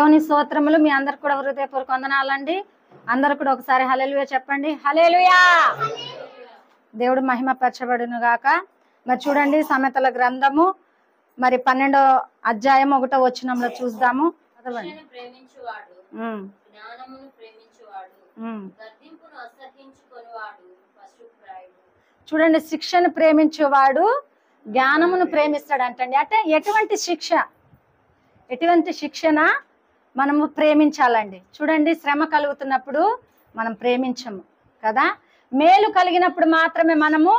దేవుని స్తోత్రములు. మీ అందరు కూడా హృదయపూర్వక వందనాలండి. అందరు కూడా ఒకసారి హల్లెలూయా చెప్పండి. హల్లెలూయా. దేవుడు మహిమ పరచబడును గాక. మరి చూడండి సామెతల గ్రంథము మరి 12వ అధ్యాయం 1వ వచనంలో చూద్దాము. చూడండి, శిక్షను ప్రేమించేవాడు జ్ఞానమును ప్రేమిస్తాడు అంటండి. అంటే ఎటువంటి శిక్ష, ఎటువంటి శిక్షణ మనము ప్రేమించాలండి. చూడండి, శ్రమ కలుగుతున్నప్పుడు మనం ప్రేమించము కదా. మేలు కలిగినప్పుడు మాత్రమే మనము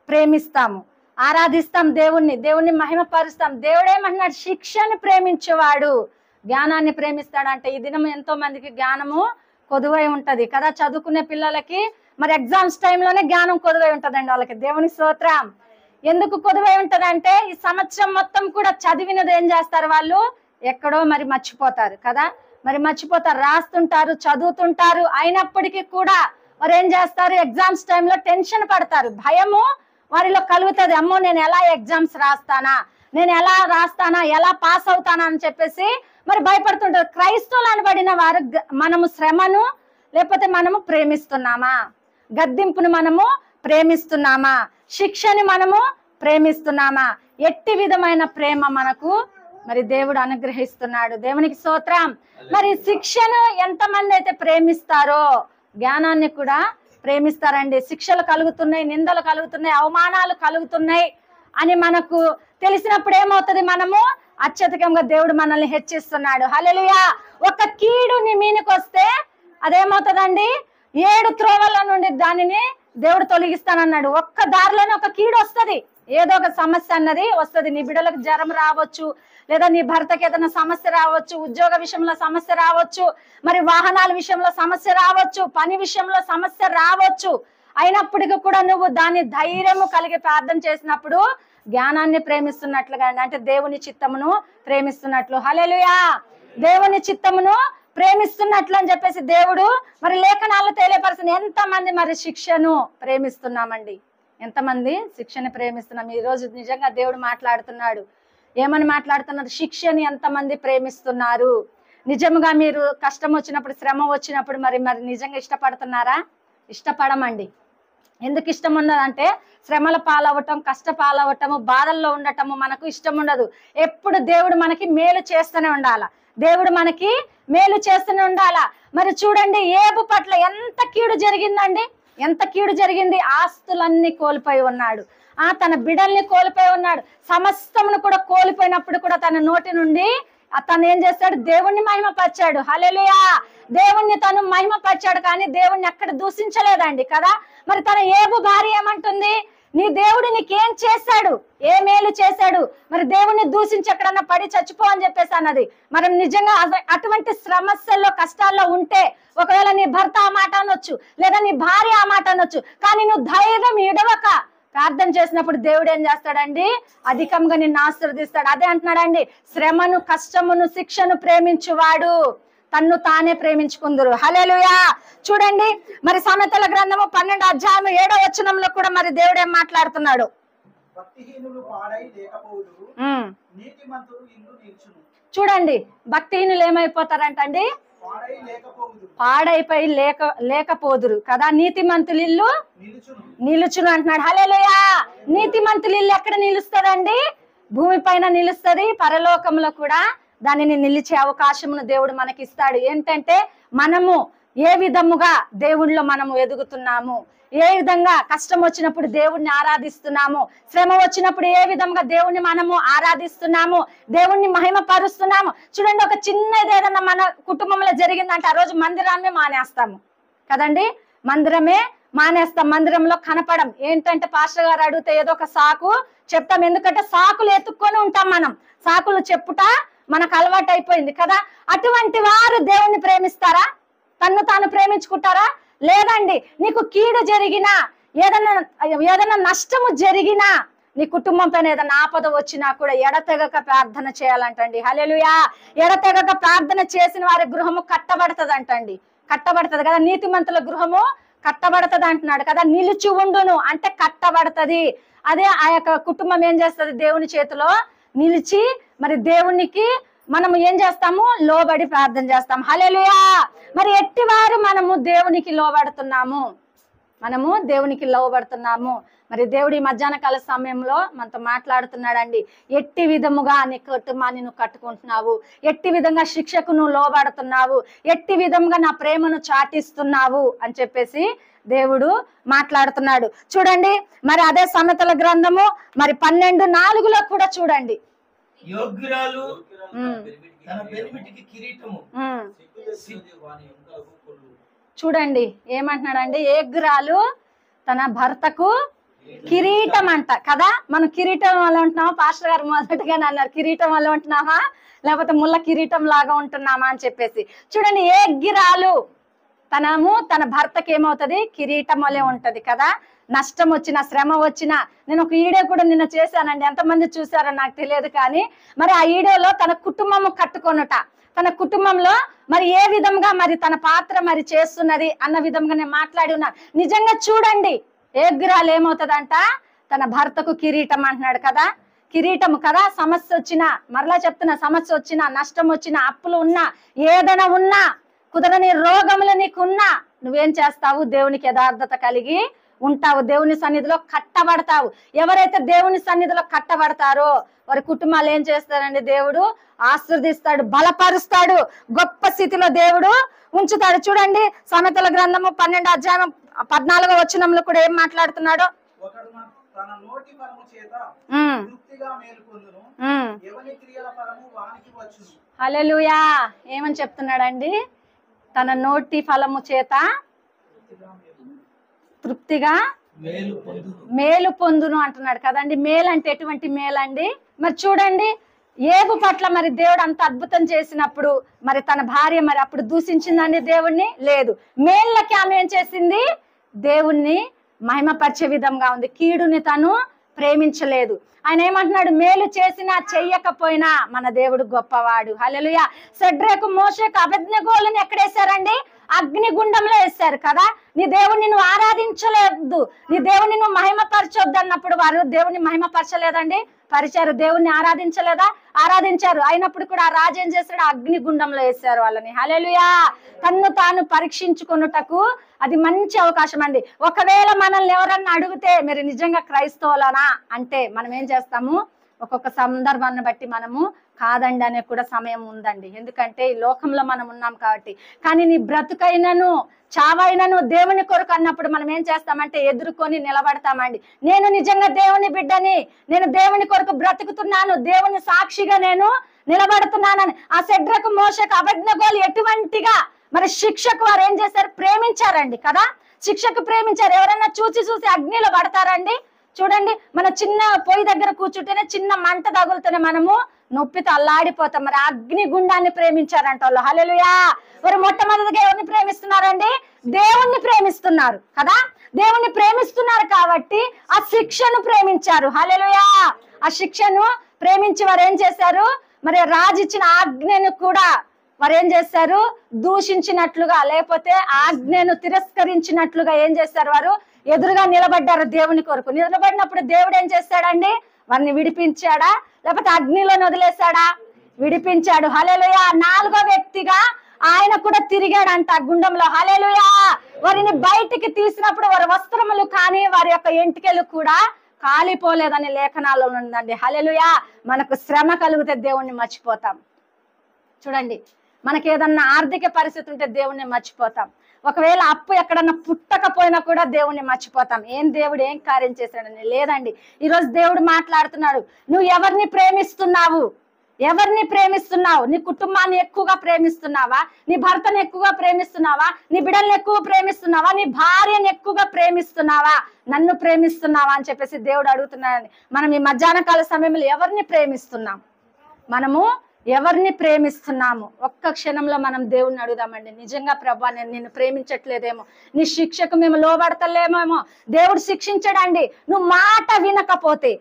ప్రేమిస్తాము, ఆరాధిస్తాం, దేవుణ్ణి మహిమపరుస్తాం. దేవుడేమన్నాడు? శిక్షను ప్రేమించేవాడు జ్ఞానాన్ని ప్రేమిస్తాడంటే ఈ దినం ఎంతో మందికి జ్ఞానము కొదువై ఉంటది కదా. చదువుకునే పిల్లలకి మరి ఎగ్జామ్స్ టైంలోనే జ్ఞానం కొదువై ఉంటదండి వాళ్ళకి. దేవుని స్తోత్రం. ఎందుకు కొదువై ఉంటదంటే ఈ సంవత్సరం మొత్తం కూడా చదివినది ఏం చేస్తారు వాళ్ళు? ఎక్కడో మరి మర్చిపోతారు కదా. మరి మర్చిపోతారు, రాస్తుంటారు, చదువుతుంటారు. అయినప్పటికీ కూడా మరి ఏం చేస్తారు? ఎగ్జామ్స్ టైంలో టెన్షన్ పడతారు, భయము వారిలో కలుగుతుంది. అమ్మో, నేను ఎలా ఎగ్జామ్స్ రాస్తానా, నేను ఎలా రాస్తానా, ఎలా పాస్ అవుతానా అని చెప్పేసి మరి భయపడుతుంటారు. క్రైస్తవులు అనబడిన వారు మనము శ్రమను లేకపోతే మనము ప్రేమిస్తున్నామా? గద్దింపును మనము ప్రేమిస్తున్నామా? శిక్షని మనము ప్రేమిస్తున్నామా? ఎట్టి విధమైన ప్రేమ మనకు మరి దేవుడు అనుగ్రహిస్తున్నాడు. దేవునికి స్తోత్రం. మరి శిక్షను ఎంతమంది అయితే ప్రేమిస్తారో జ్ఞానాన్ని కూడా ప్రేమిస్తారండి. శిక్షలు కలుగుతున్నాయి, నిందలు కలుగుతున్నాయి, అవమానాలు కలుగుతున్నాయి అని మనకు తెలిసినప్పుడు ఏమవుతుంది? మనము అత్యధికంగా దేవుడు మనల్ని హెచ్చిస్తున్నాడు. హల్లెలూయా. ఒక కీడు నీ మీదకి వస్తే అదేమవుతుందండి? 7 త్రోవల నుండి దానిని దేవుడు తొలగిస్తానన్నాడు. ఒక్క దారిలోనే ఒక కీడు వస్తుంది, ఏదో ఒక సమస్య అన్నది వస్తుంది. నీ బిడ్డలకు జ్వరం రావచ్చు, లేదా నీ భర్తకి ఏదైనా సమస్య రావచ్చు, ఉద్యోగ విషయంలో సమస్య రావచ్చు, మరి వాహనాల విషయంలో సమస్య రావచ్చు, పని విషయంలో సమస్య రావచ్చు. అయినప్పటికీ కూడా నువ్వు దాన్ని ధైర్యము కలిగి ప్రార్థన చేసినప్పుడు జ్ఞానాన్ని ప్రేమిస్తున్నట్లుగా, అంటే దేవుని చిత్తమును ప్రేమిస్తున్నట్లు. హల్లెలూయా. దేవుని చిత్తమును ప్రేమిస్తున్నట్లు అని చెప్పేసి దేవుడు మరి లేఖనాల్లో తెలియపరుస్తుంది. ఎంతమంది మరి శిక్షను ప్రేమిస్తున్నామండి? ఎంతమంది శిక్షను ప్రేమిస్తున్నాం? ఈ రోజు నిజంగా దేవుడు మాట్లాడుతున్నాడు. ఏమని మాట్లాడుతున్నారు? శిక్షని ఎంతమంది ప్రేమిస్తున్నారు? నిజంగా మీరు కష్టం వచ్చినప్పుడు, శ్రమ వచ్చినప్పుడు మరి నిజంగా ఇష్టపడుతున్నారా? ఇష్టపడమండి. ఎందుకు ఇష్టం ఉండదంటే శ్రమల పాలవటం, కష్ట పాలవటము, బాధల్లో ఉండటము మనకు ఇష్టం ఉండదు. ఎప్పుడు దేవుడు మనకి మేలు చేస్తూనే ఉండాల, దేవుడు మనకి మేలు చేస్తూనే ఉండాలా. మరి చూడండి, ఏబు పట్ల ఎంత కీడు జరిగిందండి, ఎంత కీడు జరిగింది. ఆస్తులన్నీ కోల్పోయి ఉన్నాడు, తన బిడల్ని కోల్పోయి ఉన్నాడు, సమస్తమును కూడా కోల్పోయినప్పుడు కూడా తన నోటి నుండి తను ఏం చేస్తాడు? దేవుణ్ణి మహిమపరిచాడు. హల్లెలూయా. దేవుణ్ణి తను మహిమపరిచాడు, కానీ దేవుణ్ణి ఎక్కడ దూషించలేదండి కదా. మరి తన ఏబు భార్య ఏమంటుంది? నీ దేవుడు నీకేం చేశాడు, ఏ మేలు చేశాడు? మరి దేవుణ్ణి దూషించి ఎక్కడన్నా పడి చచ్చిపో అని చెప్పేసి అన్నది. మరి నిజంగా అటువంటి సమస్యల్లో, కష్టాల్లో ఉంటే ఒకవేళ నీ భర్త ఆ మాట అనొచ్చు, లేదా నీ భార్య ఆ మాట అనొచ్చు, కానీ నువ్వు ధైర్యం ఇడవక ప్రార్థన చేసినప్పుడు దేవుడు ఏం చేస్తాడండి? అధికంగా నిన్ను ఆశీర్వదిస్తాడు. అదే అంటున్నాడండి, శ్రమను, కష్టమును, శిక్షను ప్రేమించువాడు తన్ను తానే ప్రేమించుకుందరు. హల్లెలూయా. చూడండి, మరి సామెతల గ్రంథము 12వ అధ్యాయం 7వ వచనంలో కూడా మరి దేవుడు ఏం మాట్లాడుతున్నాడు? చూడండి, భక్తిహీనులు ఏమైపోతారంటండి? పాడైపోయి లేకపోదురు కదా. నీతిమంతులు ఇల్లు నిలుచును అంటున్నాడు. హల్లెలూయా. నీతిమంతులు ఇల్లు ఎక్కడ నిలుస్తుందండి? భూమి పైన నిలుస్తుంది, పరలోకంలో కూడా దానిని నిలిచే అవకాశమును దేవుడు మనకి ఇస్తాడు. ఏంటంటే మనము ఏ విధముగా దేవుడిలో మనము ఎదుగుతున్నాము, ఏ విధంగా కష్టం వచ్చినప్పుడు దేవుణ్ణి ఆరాధిస్తున్నాము, శ్రమ వచ్చినప్పుడు ఏ విధంగా దేవుణ్ణి మనము ఆరాధిస్తున్నాము, దేవుణ్ణి మహిమపరుస్తున్నాము. చూడండి, ఒక చిన్నది ఏదన్నా మన కుటుంబంలో జరిగిందంటే ఆ రోజు మందిరాన్ని మానేస్తాము కదండి. మందిరమే మానేస్తాం, మందిరంలో కనపడం. ఏంటంటే పాస్టర్ గారు అడిగితే ఏదో ఒక సాకు చెప్తాం. ఎందుకంటే సాకులు ఎత్తుక్కొని ఉంటాం మనం, సాకులు చెప్పుట మనకు అలవాటు అయిపోయింది కదా. అటువంటి వారు దేవుణ్ణి ప్రేమిస్తారా? తన్ను తాను ప్రేమించుకుంటారా? లేదండి. నీకు కీడు జరిగినా, ఏదైనా నష్టము జరిగినా, నీ కుటుంబంతో ఏదైనా ఆపద వచ్చినా కూడా ఎడతెగక ప్రార్థన చేయాలంటండి. హల్లెలూయా. ఎడతెగక ప్రార్థన చేసిన వారి గృహము కట్టబడుతుంది అంటండి. కట్టబడుతుంది కదా. నీతిమంతుల గృహము కట్టబడుతుంది అంటున్నాడు కదా. నిలిచి ఉండును అంటే కట్టబడుతుంది. అదే ఆ యొక్క కుటుంబం ఏం చేస్తుంది? దేవుని చేతిలో నిలిచి మరి దేవునికి మనము ఏం చేస్తాము? లోబడి ప్రార్థన చేస్తాం. హల్లెలూయా. మరి ఎట్టివారు మనము దేవునికి లోబడుతున్నాము? మనము దేవునికి లోబడుతున్నాము. మరి దేవుడి మధ్యాహ్న కాల సమయంలో మనతో మాట్లాడుతున్నాడండి. ఎట్టి విధముగా నీ కుటుంబాన్ని నువ్వు కట్టుకుంటున్నావు, ఎట్టి విధంగా శిక్షకు నువ్వు లోబడుతున్నావు, ఎట్టి విధంగా నా ప్రేమను చాటిస్తున్నావు అని చెప్పేసి దేవుడు మాట్లాడుతున్నాడు. చూడండి, మరి అదే సామెతల గ్రంథము మరి 12:4 కూడా చూడండి. యోగ్యురాలు తన పెనిమిటికి కిరీటము. చూడండి ఏమంటున్నాడండి, యోగ్యురాలు తన భర్తకు కిరీటం అంట కదా. మనం కిరీటం వల్ల ఉంటున్నామా? పాస్టర్ గారు మొదటగానే అన్నారు, కిరీటం వల్ల ఉంటున్నామా లేకపోతే ముళ్ళ కిరీటం లాగా ఉంటున్నామా అని చెప్పేసి. చూడండి, యోగ్యురాలు తన భర్తకి ఏమవుతుంది? కిరీటం వల్లే ఉంటది కదా. నష్టం వచ్చినా, శ్రమ వచ్చినా, నేను ఒక వీడియో కూడా నిన్న చేశానండి, ఎంతమంది చూసారో నాకు తెలియదు కానీ, మరి ఆ వీడియోలో తన కుటుంబము కట్టుకొనుట, తన కుటుంబంలో మరి ఏ విధంగా మరి తన పాత్ర మరి చేస్తున్నది అన్న విధంగా నేను మాట్లాడి ఉన్నా. నిజంగా చూడండి, యోగ్యురాలు ఏమవుతుందంట? తన భర్తకు కిరీటం అంటున్నాడు కదా. కిరీటము కదా. సమస్య వచ్చినా, మరలా చెప్తున్నా, సమస్య వచ్చినా, నష్టం వచ్చినా, అప్పులు ఉన్నా, ఏదైనా ఉన్నా, కుదరని రోగములు నీకున్నా, నువ్వేం చేస్తావు? దేవునికి యథార్థత కలిగి ఉంటావు, దేవుని సన్నిధిలో కట్టబడతావు. ఎవరైతే దేవుని సన్నిధిలో కట్టబడతారో వారి కుటుంబాలు ఏం చేస్తారండి? దేవుడు ఆశీర్దిస్తాడు, బలపరుస్తాడు, గొప్ప స్థితిలో దేవుడు ఉంచుతాడు. చూడండి, సామెతల గ్రంథము 12:14 కూడా ఏం మాట్లాడుతున్నాడో, హల్లెలూయా. ఏమని చెప్తున్నాడండి? తన నోటి ఫలము చేత తృప్తిగా మేలు పొందును అంటున్నాడు కదండి. మేలు అంటే ఎటువంటి మేలండి? మరి చూడండి, ఏబు పట్ల మరి దేవుడు అంత అద్భుతం చేసినప్పుడు మరి తన భార్య మరి అప్పుడు దూషించిందండి దేవుణ్ణి? లేదు. మేళ్ళకి ఆమె ఏం చేసింది? దేవుణ్ణి మహిమపరిచే విధంగా ఉంది. కీడుని తను ప్రేమించలేదు. ఆయన ఏమంటున్నాడు? మేలు చేసినా చెయ్యకపోయినా మన దేవుడు గొప్పవాడు. హల్లెలూయా. షడ్రకు, మోషేకు, అబేద్నెగోలను ఎక్కడేశారండి? అగ్నిగుండంలో వేశారు కదా. నీ దేవుణ్ణి నువ్వు ఆరాధించలేదు, నీ దేవుణ్ణి నువ్వు మహిమపరచొద్దు అన్నప్పుడు వారు దేవుణ్ణి మహిమపరచలేదండి, పరిచారు. దేవుణ్ణి ఆరాధించలేదా? ఆరాధించారు. అయినప్పుడు కూడా ఆ రాజు ఏం చేశాడు? అగ్నిగుండంలో వేశారు వాళ్ళని. హల్లెలూయా. తన్ను తాను పరీక్షించుకొనుటకు అది మంచి అవకాశం అండి. ఒకవేళ మనల్ని ఎవరన్నా అడిగితే మీరు నిజంగా క్రైస్తవులనా అంటే మనం ఏం చేస్తాము? ఒక్కొక్క సందర్భాన్ని బట్టి మనము కాదండి అనే కూడా సమయం ఉందండి. ఎందుకంటే ఈ లోకంలో మనం ఉన్నాం కాబట్టి. కానీ నీ బ్రతుకైనను చావైనను దేవుని కొరకు అన్నప్పుడు మనం ఏం చేస్తామంటే ఎదుర్కొని నిలబడతామండి. నేను నిజంగా దేవుని బిడ్డని, నేను దేవుని కొరకు బ్రతుకుతున్నాను, దేవుని సాక్షిగా నేను నిలబడుతున్నానని. ఆ షడ్రకు, మోషేకు, అబేద్నెగోలు ఎటువంటిగా మరి శిక్షకు వారు ఏం చేశారు? ప్రేమించారండి కదా. శిక్షకు ప్రేమించారు. ఎవరైనా చూసి అగ్నిలో పడతారండి? చూడండి, మన చిన్న పొయ్యి దగ్గర కూర్చుంటేనే చిన్న మంట తగులుతూనే మనము నొప్పితో అల్లాడిపోతాం. మరి అగ్ని గుండాన్ని ప్రేమించారంట వాళ్ళు. హల్లెలూయా. మరి మొట్టమొదటిగా ఎవరిని ప్రేమిస్తున్నారండి? దేవుణ్ణి ప్రేమిస్తున్నారు కదా. దేవుణ్ణి ప్రేమిస్తున్నారు కాబట్టి ఆ శిక్షను ప్రేమించారు. హల్లెలూయా. ఆ శిక్షను ప్రేమించి వారు ఏం చేశారు? మరి రాజు ఇచ్చిన ఆజ్ఞను కూడా వారు ఏం చేశారు? దూషించినట్లుగా లేకపోతే ఆజ్ఞను తిరస్కరించినట్లుగా ఏం చేశారు? వారు ఎదురుగా నిలబడ్డారు దేవుని కొరకు. నిలబడినప్పుడు దేవుడు ఏం చేశాడండి? వారిని విడిపించాడా లేకపోతే అగ్నిలోని వదిలేశాడా? విడిపించాడు. హల్లెలూయా. 4వ వ్యక్తిగా ఆయన కూడా తిరిగాడంట గుండంలో. హల్లెలూయా. వారిని బయటికి తీసినప్పుడు వారి వస్త్రములు కానీ వారి యొక్క ఎంటికలు కూడా కాలిపోలేదని లేఖనాల్లో ఉందండి. హల్లెలూయా. మనకు శ్రమ కలిగితే దేవుణ్ణి మర్చిపోతాం. చూడండి, మనకి ఏదన్నా ఆర్థిక పరిస్థితి ఉంటే దేవుణ్ణి మర్చిపోతాం. ఒకవేళ అప్పు ఎక్కడన్నా పుట్టకపోయినా కూడా దేవుణ్ణి మర్చిపోతాం. ఏం దేవుడు ఏం కార్యం చేశాడని. లేదండి, ఈరోజు దేవుడు మాట్లాడుతున్నాడు. నువ్వు ఎవరిని ప్రేమిస్తున్నావు? ఎవరిని ప్రేమిస్తున్నావు? నీ కుటుంబాన్ని ఎక్కువగా ప్రేమిస్తున్నావా? నీ భర్తను ఎక్కువగా ప్రేమిస్తున్నావా? నీ బిడ్డల్ని ఎక్కువ ప్రేమిస్తున్నావా? నీ భార్యను ఎక్కువగా ప్రేమిస్తున్నావా? నన్ను ప్రేమిస్తున్నావా అని చెప్పేసి దేవుడు అడుగుతున్నాడని. మనం ఈ మధ్యాహ్న కాల సమయంలో ఎవరిని ప్రేమిస్తున్నాం? మనము ఎవరిని ప్రేమిస్తున్నాము? ఒక్క క్షణంలో మనం దేవుణ్ణి అడుగుదామండి. నిజంగా ప్రభా, నేను నిన్ను ప్రేమించట్లేదేమో, నీ శిక్షకు మేము లోబడతలేమేమో. దేవుడు శిక్షించడండి. నువ్వు మాట వినకపోతే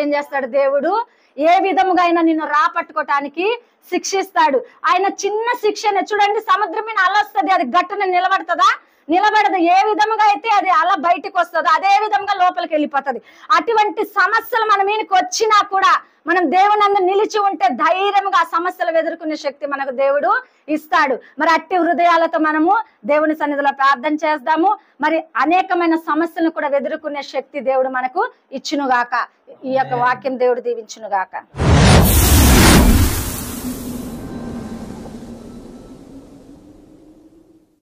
ఏం చేస్తాడు దేవుడు? ఏ విధముగా అయినా నిన్ను రాపట్టుకోవటానికి శిక్షిస్తాడు. ఆయన చిన్న శిక్షనే చూడండి, సముద్రం మీద అల వస్తుంది, అది గట్టున నిలబడుతుందా? నిలబడదు. ఏ విధముగా అయితే అది అలా బయటకు వస్తుందో అదే విధంగా లోపలికి వెళ్ళిపోతుంది. అటువంటి సమస్యలు మన మీదకి వచ్చినా కూడా మనం దేవుని అందు నిలిచి ఉంటే ధైర్యంగా ఆ సమస్యలు ఎదుర్కొనే శక్తి మనకు దేవుడు ఇస్తాడు. మరి అట్టి హృదయాలతో మనము దేవుని సన్నిధిలో ప్రార్థన చేద్దాము. మరి అనేకమైన సమస్యలను కూడా ఎదుర్కొనే శక్తి దేవుడు మనకు ఇచ్చునుగాక. ఈ యొక్క వాక్యం దేవుడు దీవించునుగాక.